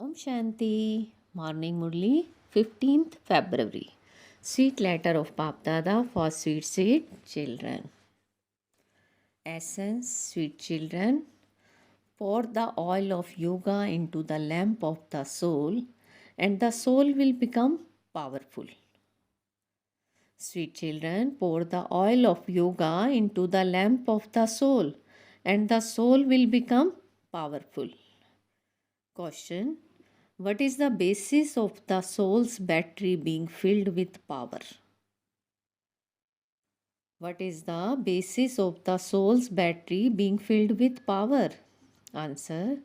Om Shanti, Morning Murli, 15th February. Sweet letter of Bap Dada for sweet children. Essence, sweet children, pour the oil of yoga into the lamp of the soul, and the soul will become powerful. Sweet children, pour the oil of yoga into the lamp of the soul, and the soul will become powerful. Question: what is the basis of the soul's battery being filled with power? What is the basis of the soul's battery being filled with power? Answer: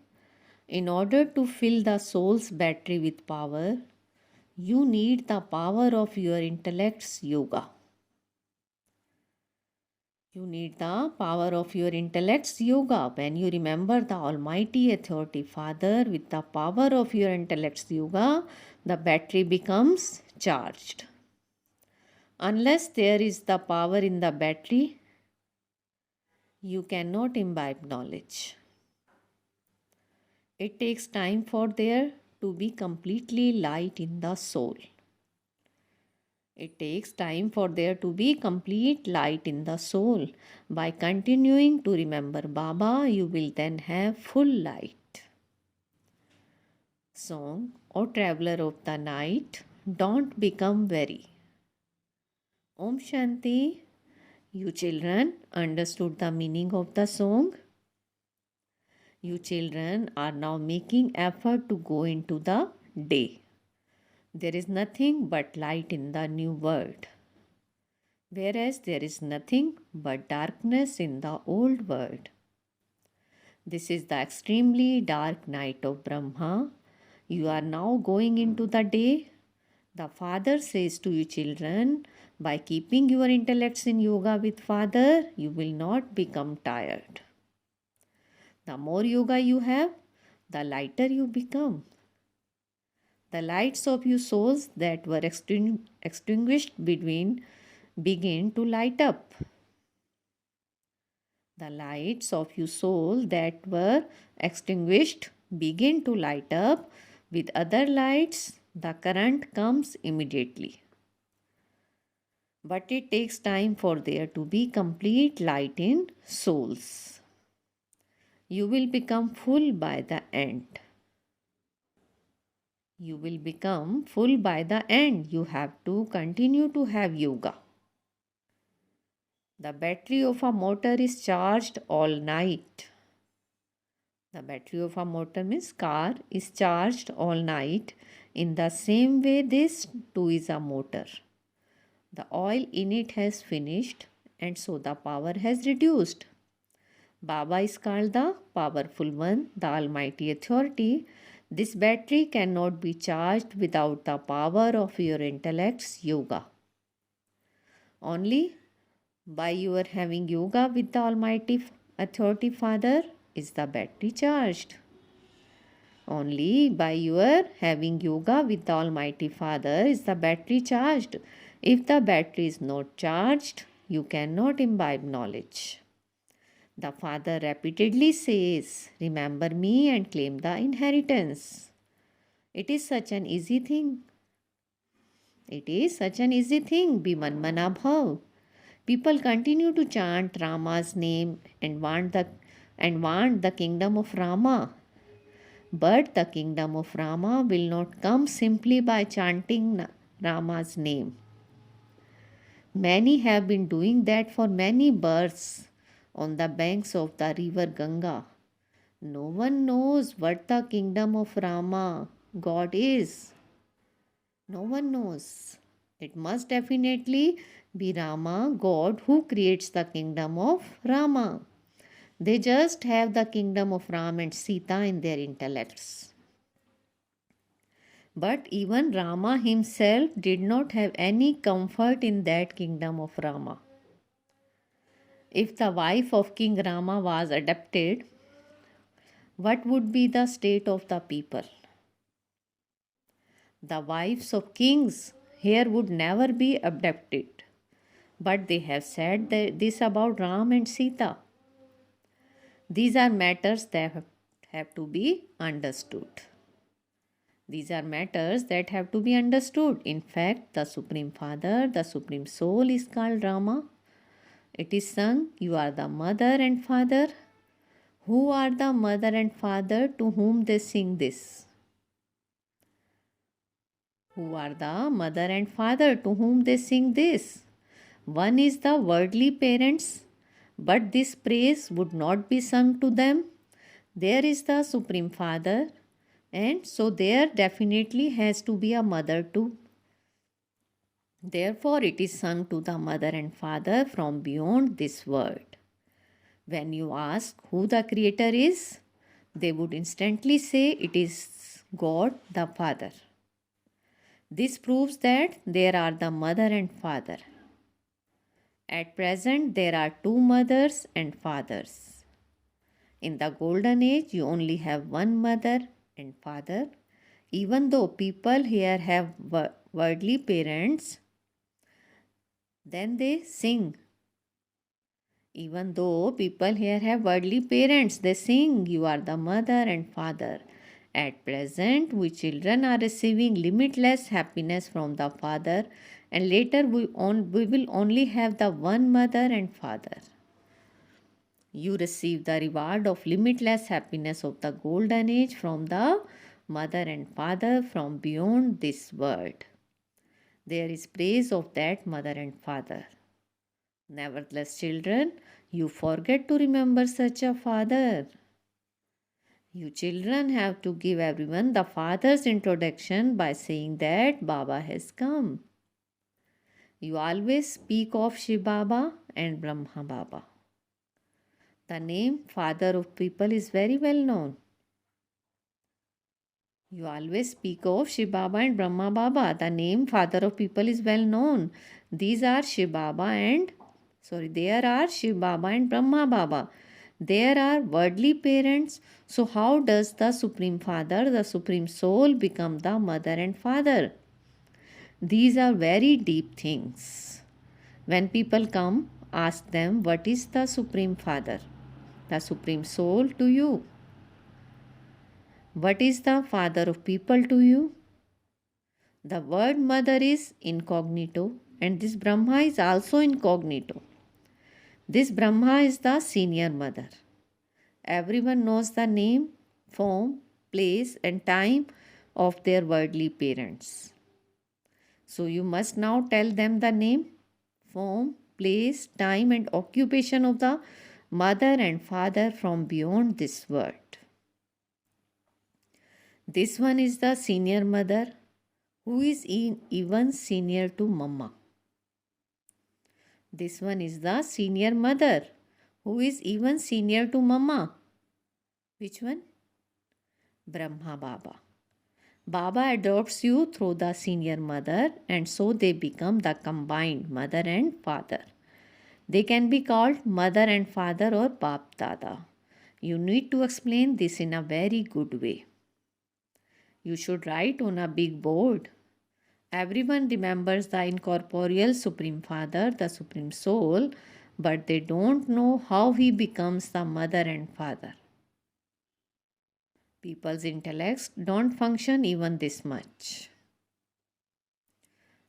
in order to fill the soul's battery with power, you need the power of your intellect's yoga. You need the power of your intellect's yoga. When you remember the Almighty Authority Father with the power of your intellect's yoga, the battery becomes charged. Unless there is the power in the battery, you cannot imbibe knowledge. It takes time for there to be completely light in the soul. It takes time for there to be complete light in the soul. By continuing to remember Baba, you will then have full light. Song: O traveler of the night, don't become weary. Om Shanti. You children understood the meaning of the song? You children are now making effort to go into the day. There is nothing but light in the new world, whereas there is nothing but darkness in the old world. This is the extremely dark night of Brahma. You are now going into the day. The Father says to you children, by keeping your intellects in yoga with Father, you will not become tired. The more yoga you have, the lighter you become. The lights of your souls that were extinguished begin to light up. The lights of your soul that were extinguished begin to light up. With other lights, the current comes immediately. But it takes time for there to be complete light in souls. You will become full by the end. You will become full by the end. You have to continue to have yoga. The battery of a motor is charged all night. The battery of a motor means car is charged all night. In the same way, this too is a motor. The oil in it has finished and so the power has reduced. Baba is called the powerful one, the Almighty Authority. This battery cannot be charged without the power of your intellect's yoga. Only by your having yoga with the Almighty Authority Father is the battery charged. Only by your having yoga with the Almighty Father is the battery charged. If the battery is not charged, you cannot imbibe knowledge. The Father repeatedly says, remember me and claim the inheritance. It is such an easy thing. It is such an easy thing. Be manmana bhav. People continue to chant Rama's name and want the kingdom of Rama. But the kingdom of Rama will not come simply by chanting Rama's name. Many have been doing that for many births on the banks of the river Ganga. No one knows what the kingdom of Rama, God, is. No one knows. It must definitely be Rama, God, who creates the kingdom of Rama. They just have the kingdom of Ram and Sita in their intellects. But even Rama himself did not have any comfort in that kingdom of Rama. If the wife of King Rama was adopted, what would be the state of the people? The wives of kings here would never be abducted. But they have said this about Ram and Sita. These are matters that have to be understood. These are matters that have to be understood. In fact, the Supreme Father, the Supreme Soul is called Rama. It is sung, you are the mother and father. Who are the mother and father to whom they sing this? Who are the mother and father to whom they sing this? One is the worldly parents, but this praise would not be sung to them. There is the Supreme Father, and so there definitely has to be a mother too. Therefore, it is sung to the mother and father from beyond this world. When you ask who the Creator is, they would instantly say it is God the Father. This proves that there are the mother and father. At present, there are two mothers and fathers. In the golden age, you only have one mother and father. Even though people here have worldly parents, then they sing. Even though people here have worldly parents, they sing, you are the mother and father. At present, we children are receiving limitless happiness from the Father, and later we will only have the one mother and father. You receive the reward of limitless happiness of the golden age from the mother and father from beyond this world. There is praise of that mother and father. Nevertheless, children, you forget to remember such a father. You children have to give everyone the father's introduction by saying that Baba has come. You always speak of Shiv Baba and Brahma Baba. The name Father of people is very well known. You always speak of Shiv Baba and Brahma Baba. The name Father of people is well known. There are Shiv Baba and Brahma Baba. There are worldly parents. So how does the Supreme Father, the Supreme Soul, become the mother and father? These are very deep things. When people come, ask them, what is the Supreme Father, the Supreme Soul to you? What is the Father of people to you? The word mother is incognito, and this Brahma is also incognito. This Brahma is the senior mother. Everyone knows the name, form, place, and time of their worldly parents. So you must now tell them the name, form, place, time, and occupation of the mother and father from beyond this world. This one is the senior mother, who is even senior to Mama. This one is the senior mother, who is even senior to Mama. Which one? Brahma Baba. Baba adopts you through the senior mother, and so they become the combined mother and father. They can be called mother and father or Bap Dada. You need to explain this in a very good way. You should write on a big board. Everyone remembers the incorporeal Supreme Father, the Supreme Soul, but they don't know how he becomes the mother and father. People's intellects don't function even this much.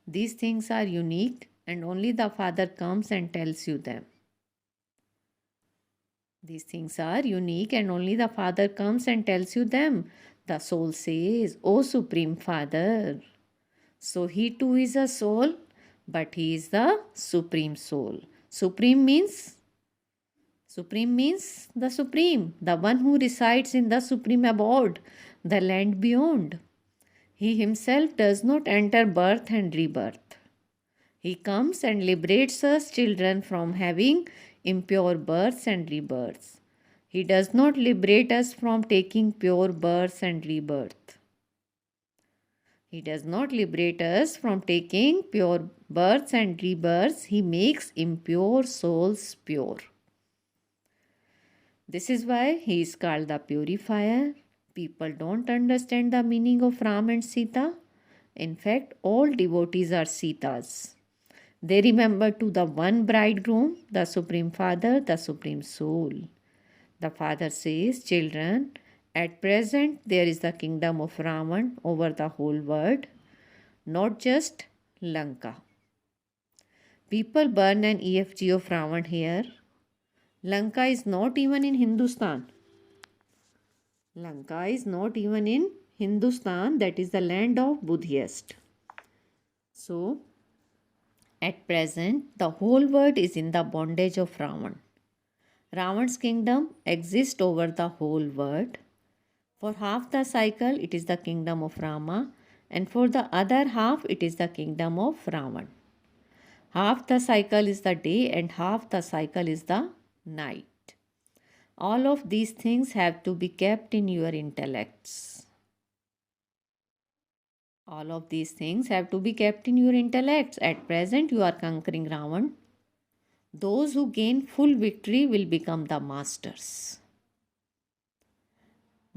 These things are unique, and only the Father comes and tells you them. These things are unique, and only the Father comes and tells you them. The soul says, O Supreme Father. So he too is a soul, but he is the Supreme Soul. Supreme means the Supreme, the one who resides in the Supreme Abode, the land beyond. He himself does not enter birth and rebirth. He comes and liberates us children from having impure births and rebirths. He does not liberate us from taking pure births and rebirth. He does not liberate us from taking pure births and rebirths. He makes impure souls pure. This is why he is called the purifier. People don't understand the meaning of Ram and Sita. In fact, all devotees are Sitas. They remember to the one bridegroom, the Supreme Father, the Supreme Soul. The Father says, children, At present, there is the kingdom of Ravan over the whole world, not just Lanka. People burn an EFG of Ravan here. Lanka is not even in Hindustan. Lanka is not even in Hindustan, that is the land of Buddhists. So, at present, the whole world is in the bondage of Ravan. Ravan's kingdom exists over the whole world. For half the cycle, it is the kingdom of Rama, and for the other half, it is the kingdom of Ravan. Half the cycle is the day, and half the cycle is the night. All of these things have to be kept in your intellects. All of these things have to be kept in your intellects. At present, you are conquering Ravan. Those who gain full victory will become the masters.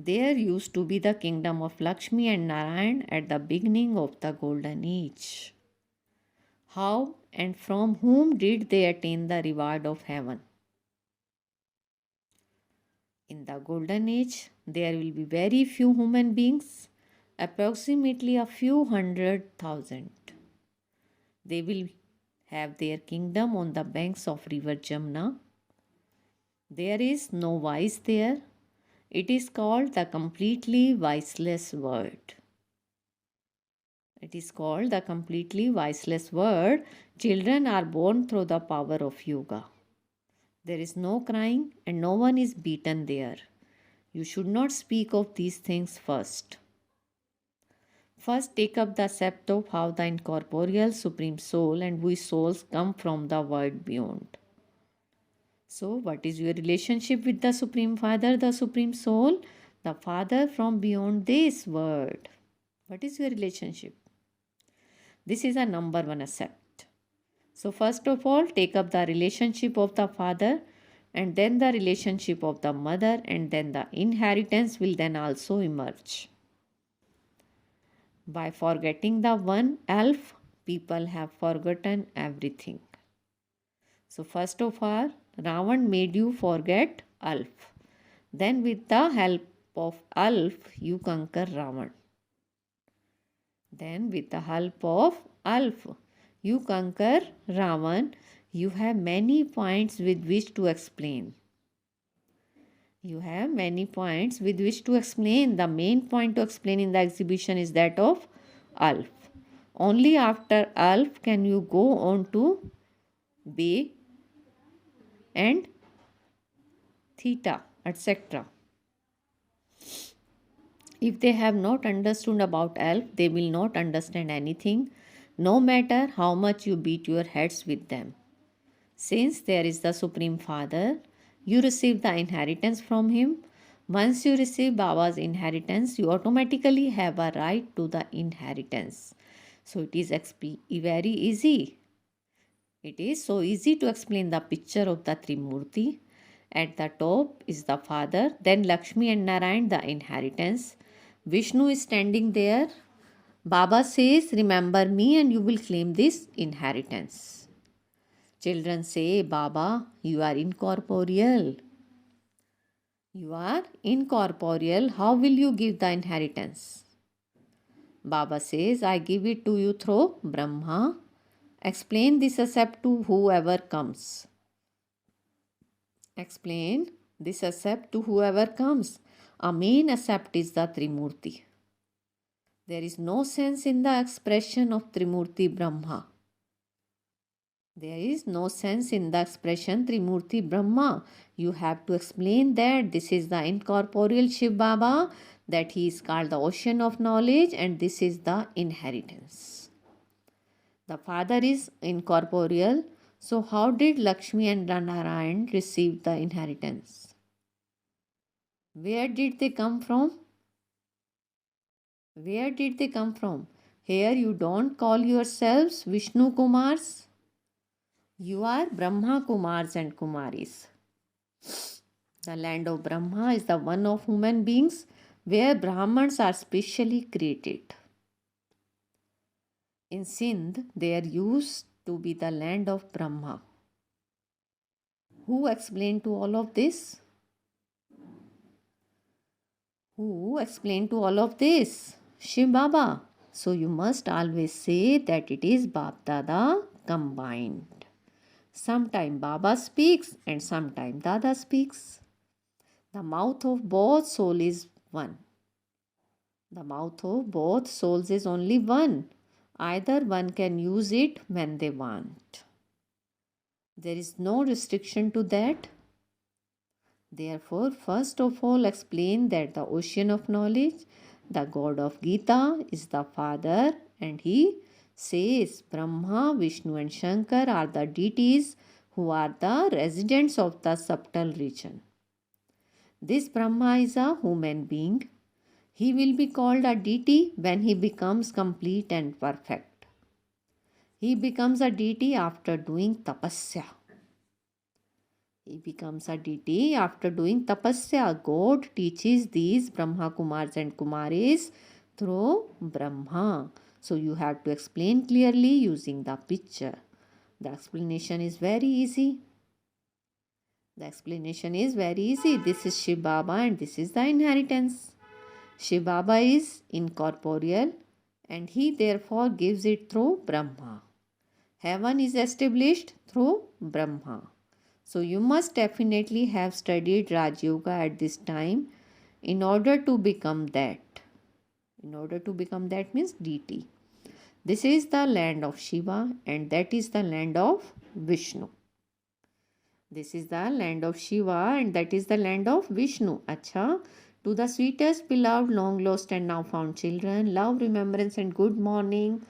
There used to be the kingdom of Lakshmi and Narayan at the beginning of the golden age. How and from whom did they attain the reward of heaven? In the golden age, there will be very few human beings, approximately a few 100,000. They will have their kingdom on the banks of river Jamna. There is no vice there. It is called the completely viceless world. It is called the completely viceless world. Children are born through the power of yoga. There is no crying and no one is beaten there. You should not speak of these things first. First, take up the concept of how the incorporeal Supreme Soul and we souls come from the world beyond. So, what is your relationship with the Supreme Father, the Supreme Soul? The Father from beyond this world. What is your relationship? This is a number one concept. So, first of all, take up the relationship of the Father and then the relationship of the Mother, and then the inheritance will then also emerge. By forgetting the one elf, people have forgotten everything. So, first of all, Ravan made you forget elf. Then, with the help of elf, you conquer Ravan. Then, with the help of elf, you conquer Ravan. You have many points with which to explain. You have many points with which to explain. The main point to explain in the exhibition is that of Alf. Only after Alf can you go on to Bay and Theta, etc. If they have not understood about Alf, they will not understand anything, no matter how much you beat your heads with them. Since there is the Supreme Father, you receive the inheritance from him. Once you receive Baba's inheritance, you automatically have a right to the inheritance. So it is very easy. It is so easy to explain the picture of the Trimurti. At the top is the Father, then Lakshmi and Narayan, the inheritance. Vishnu is standing there. Baba says, remember me and you will claim this inheritance. Children say, Baba, you are incorporeal. You are incorporeal. How will you give the inheritance? Baba says, I give it to you through Brahma. Explain this accept to whoever comes. Explain this accept to whoever comes. A main accept is the Trimurti. There is no sense in the expression of Trimurti Brahma. There is no sense in the expression Trimurti Brahma. You have to explain that this is the incorporeal Shiv Baba, that he is called the ocean of knowledge, and this is the inheritance. The Father is incorporeal. So how did Lakshmi and Narayan receive the inheritance? Where did they come from? Where did they come from? Here you don't call yourselves Vishnu Kumars. You are Brahma Kumars and Kumaris. The land of Brahma is the one of human beings where Brahmans are specially created. In Sindh, there used to be the land of Brahma. Who explained to all of this? Who explained to all of this? Shiv Baba. So you must always say that it is Bap Dada combined. Sometime Baba speaks and sometime Dada speaks. The mouth of both soul is one. The mouth of both souls is only one. Either one can use it when they want. There is no restriction to that. Therefore, first of all, explain that the ocean of knowledge, the God of Gita, is the Father, and he says Brahma, Vishnu, and Shankar are the deities who are the residents of the subtle region. This Brahma is a human being. He will be called a deity when he becomes complete and perfect. He becomes a deity after doing tapasya. He becomes a deity after doing tapasya. God teaches these Brahma Kumars and Kumaris through Brahma. So you have to explain clearly using the picture. The explanation is very easy. This is Shiv Baba and this is the inheritance. Shiv Baba is incorporeal and he therefore gives it through Brahma. Heaven is established through Brahma. So you must definitely have studied Raj Yoga at this time in order to become that. In order to become that means deity. This is the land of Shiva and that is the land of Vishnu. This is the land of Shiva and that is the land of Vishnu. Acha, to the sweetest, beloved, long lost and now found children, love, remembrance and good morning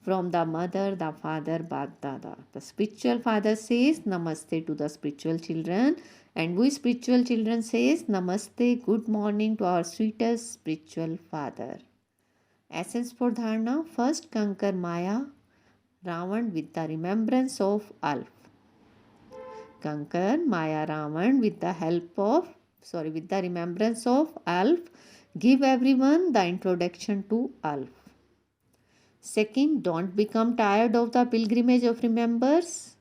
from the mother, the father, Bap Dada. The spiritual father says Namaste to the spiritual children and we spiritual children says Namaste, good morning to our sweetest spiritual father. Essence for Dharana. First conquer Maya, Ravan with the remembrance of Alf. Conquer Maya Ravan with the remembrance of Alf. Give everyone the introduction to Alf. Second, don't become tired of the pilgrimage of remembrance.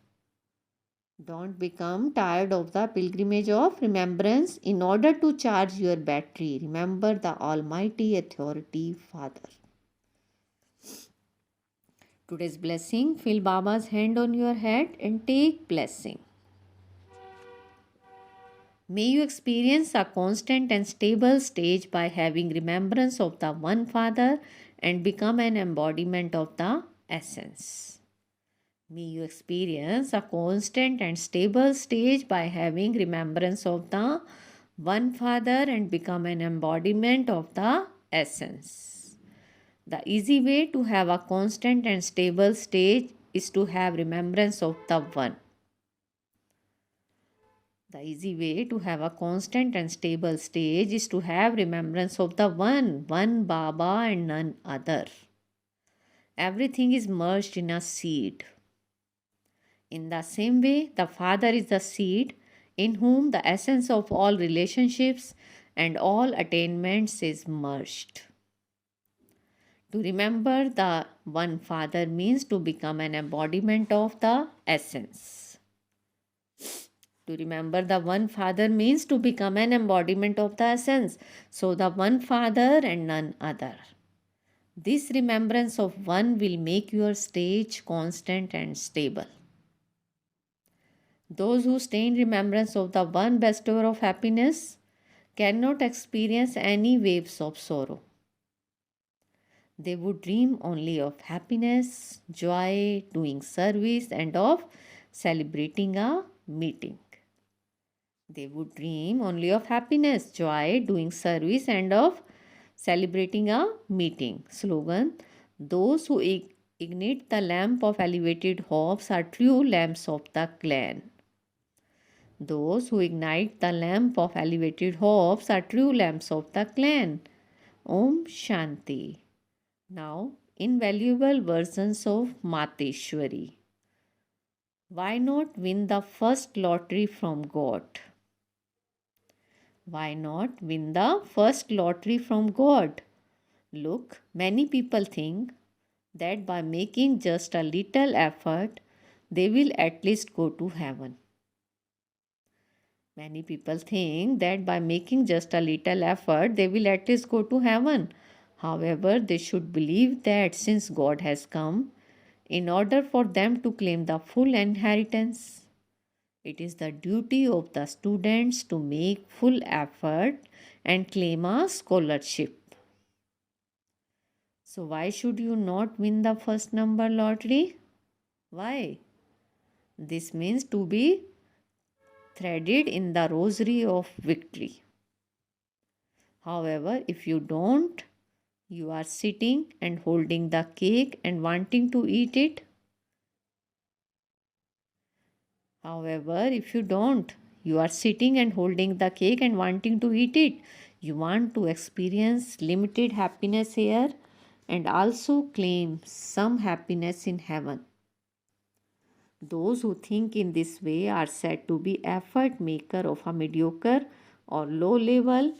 Don't become tired of the pilgrimage of remembrance. In order to charge your battery, remember the Almighty Authority Father. Today's blessing, feel Baba's hand on your head and take blessing. May you experience a constant and stable stage by having remembrance of the one Father and become an embodiment of the essence. May you experience a constant and stable stage by having remembrance of the one Father and become an embodiment of the essence. The easy way to have a constant and stable stage is to have remembrance of the one. The easy way to have a constant and stable stage is to have remembrance of the one Baba and none other. Everything is merged in a seed. In the same way, the Father is the seed in whom the essence of all relationships and all attainments is merged. To remember the one Father means to become an embodiment of the essence. To remember the one Father means to become an embodiment of the essence. So the one Father and none other. This remembrance of one will make your stage constant and stable. Those who stay in remembrance of the one bestower of happiness cannot experience any waves of sorrow. They would dream only of happiness, joy, doing service, and of celebrating a meeting. They would dream only of happiness, joy, doing service, and of celebrating a meeting. Slogan: those who ignite the lamp of elevated hopes are true lamps of the clan. Those who ignite the lamp of elevated hopes are true lamps of the clan. Om Shanti. Now, invaluable versions of Mateshwari. Why not win the first lottery from God? Why not win the first lottery from God? Look, many people think that by making just a little effort, they will at least go to heaven. Many people think that by making just a little effort, they will at least go to heaven. However, they should believe that since God has come, in order for them to claim the full inheritance, it is the duty of the students to make full effort and claim a scholarship. So, why should you not win the first number lottery? Why? This means to be threaded in the rosary of victory. However, if you don't, you are sitting and holding the cake and wanting to eat it. However, if you don't, you are sitting and holding the cake and wanting to eat it. You want to experience limited happiness here and also claim some happiness in heaven. Those who think in this way are said to be effort maker of a mediocre or low level,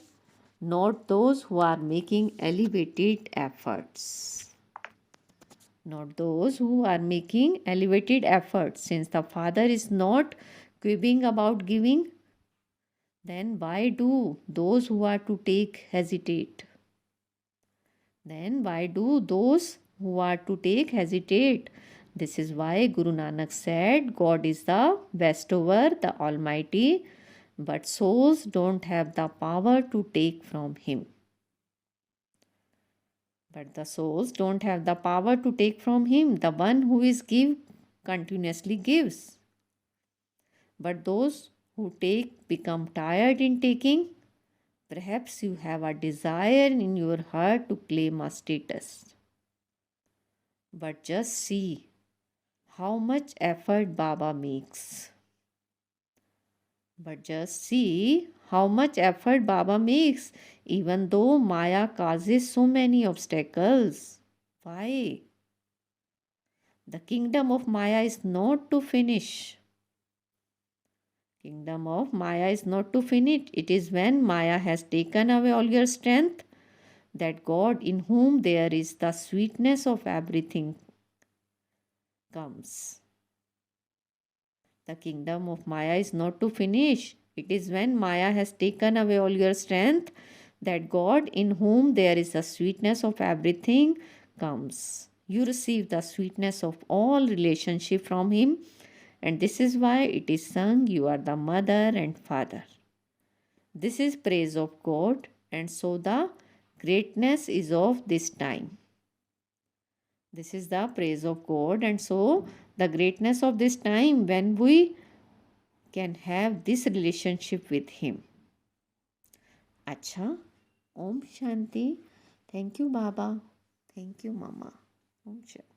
not those who are making elevated efforts. Not those who are making elevated efforts. Since the Father is not quibbing about giving, then why do those who are to take hesitate? Then why do those who are to take hesitate? This is why Guru Nanak said, God is the bestower, the Almighty, but souls don't have the power to take from Him. But the souls don't have the power to take from Him. The one who is give continuously gives. But those who take become tired in taking. Perhaps you have a desire in your heart to claim a status. But just see how much effort Baba makes. But just see how much effort Baba makes, even though Maya causes so many obstacles. Why? The kingdom of Maya is not to finish. Kingdom of Maya is not to finish. It is when Maya has taken away all your strength that God, in whom there is the sweetness of everything, comes. The kingdom of Maya is not to finish. It is when Maya has taken away all your strength that God, in whom there is the sweetness of everything, comes. You receive the sweetness of all relationship from Him, and this is why it is sung, you are the mother and father. This is praise of God, and so the greatness is of this time. This is the praise of God, and so the greatness of this time when we can have this relationship with Him. Acha, Om Shanti. Thank you, Baba. Thank you, Mama. Om Shanti.